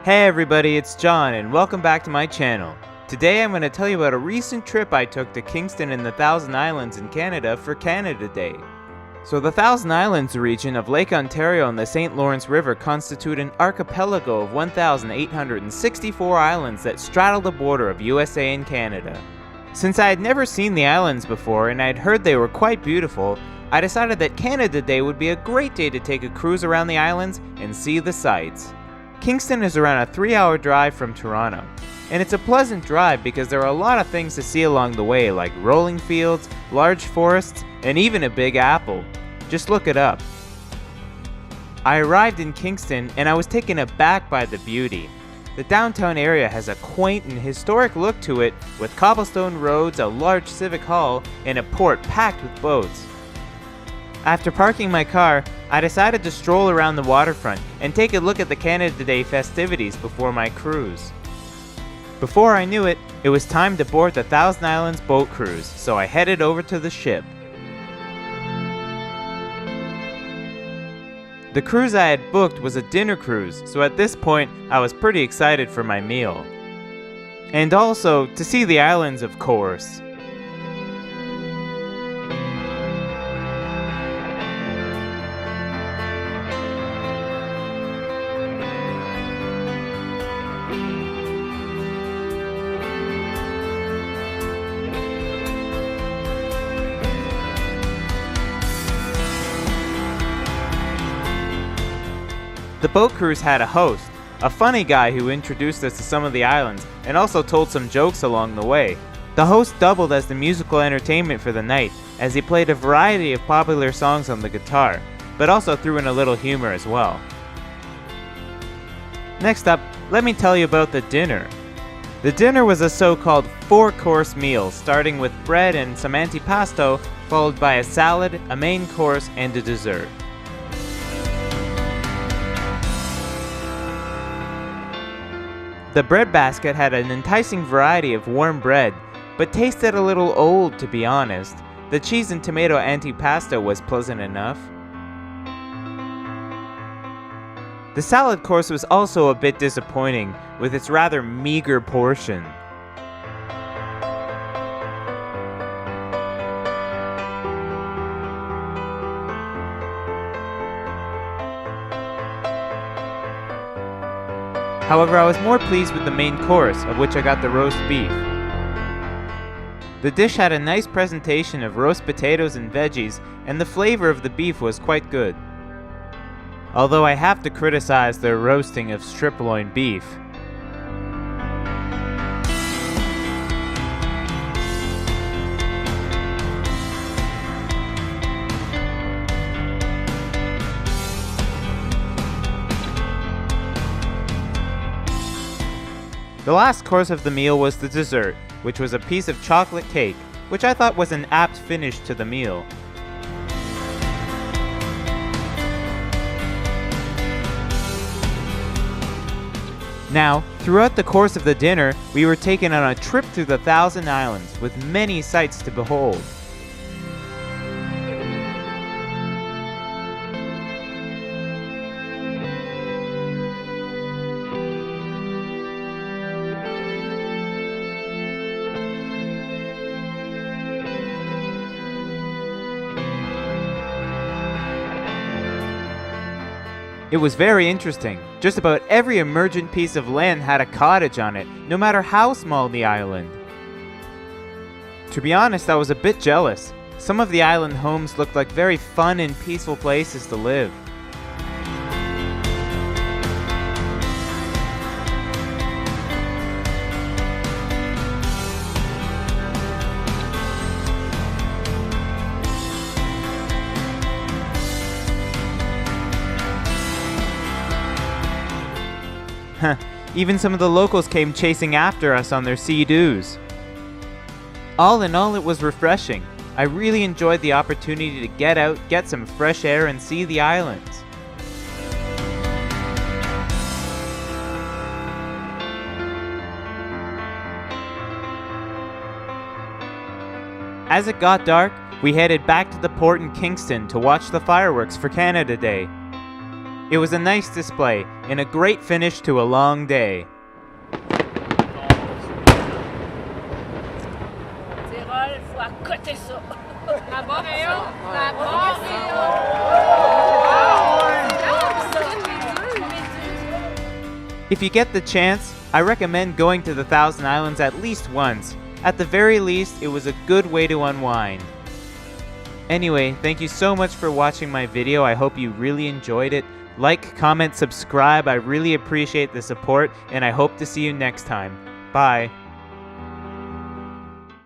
Hey everybody, it's John and welcome back to my channel. Today I'm going to tell you about a recent trip I took to Kingston and the Thousand Islands in Canada for Canada Day. So the Thousand Islands region of Lake Ontario and the St. Lawrence River constitute an archipelago of 1,864 islands that straddle the border of USA and Canada. Since I had never seen the islands before and I'd heard they were quite beautiful, I decided that Canada Day would be a great day to take a cruise around the islands and see the sights. Kingston is around a 3-hour drive from Toronto, and it's a pleasant drive because there are a lot of things to see along the way, like rolling fields, large forests, and even a big apple. Just look it up. I arrived in Kingston and I was taken aback by the beauty. The downtown area has a quaint and historic look to it, with cobblestone roads, a large civic hall, and a port packed with boats. After parking my car, I decided to stroll around the waterfront and take a look at the Canada Day festivities before my cruise. Before I knew it, it was time to board the Thousand Islands boat cruise, so I headed over to the ship. The cruise I had booked was a dinner cruise, so at this point I was pretty excited for my meal. And also to see the islands, of course. The boat cruise had a host, a funny guy who introduced us to some of the islands and also told some jokes along the way. The host doubled as the musical entertainment for the night, as he played a variety of popular songs on the guitar, but also threw in a little humor as well. Next up, let me tell you about the dinner. The dinner was a so-called 4-course meal, starting with bread and some antipasto, followed by a salad, a main course, and a dessert. The bread basket had an enticing variety of warm bread, but tasted a little old, to be honest. The cheese and tomato antipasto was pleasant enough. The salad course was also a bit disappointing, with its rather meager portion. However, I was more pleased with the main course, of which I got the roast beef. The dish had a nice presentation of roast potatoes and veggies, and the flavor of the beef was quite good. Although I have to criticize their roasting of strip loin beef. The last course of the meal was the dessert, which was a piece of chocolate cake, which I thought was an apt finish to the meal. Now, throughout the course of the dinner, we were taken on a trip through the Thousand Islands, with many sights to behold. It was very interesting. Just about every emergent piece of land had a cottage on it, no matter how small the island. To be honest, I was a bit jealous. Some of the island homes looked like very fun and peaceful places to live. Even some of the locals came chasing after us on their sea-doos. All in all, it was refreshing. I really enjoyed the opportunity to get out, get some fresh air, and see the islands. As it got dark, we headed back to the port in Kingston to watch the fireworks for Canada Day. It was a nice display and a great finish to a long day. If you get the chance, I recommend going to the Thousand Islands at least once. At the very least, it was a good way to unwind. Anyway, thank you so much for watching my video. I hope you really enjoyed it. Like, comment, subscribe. I really appreciate the support, and I hope to see you next time. Bye.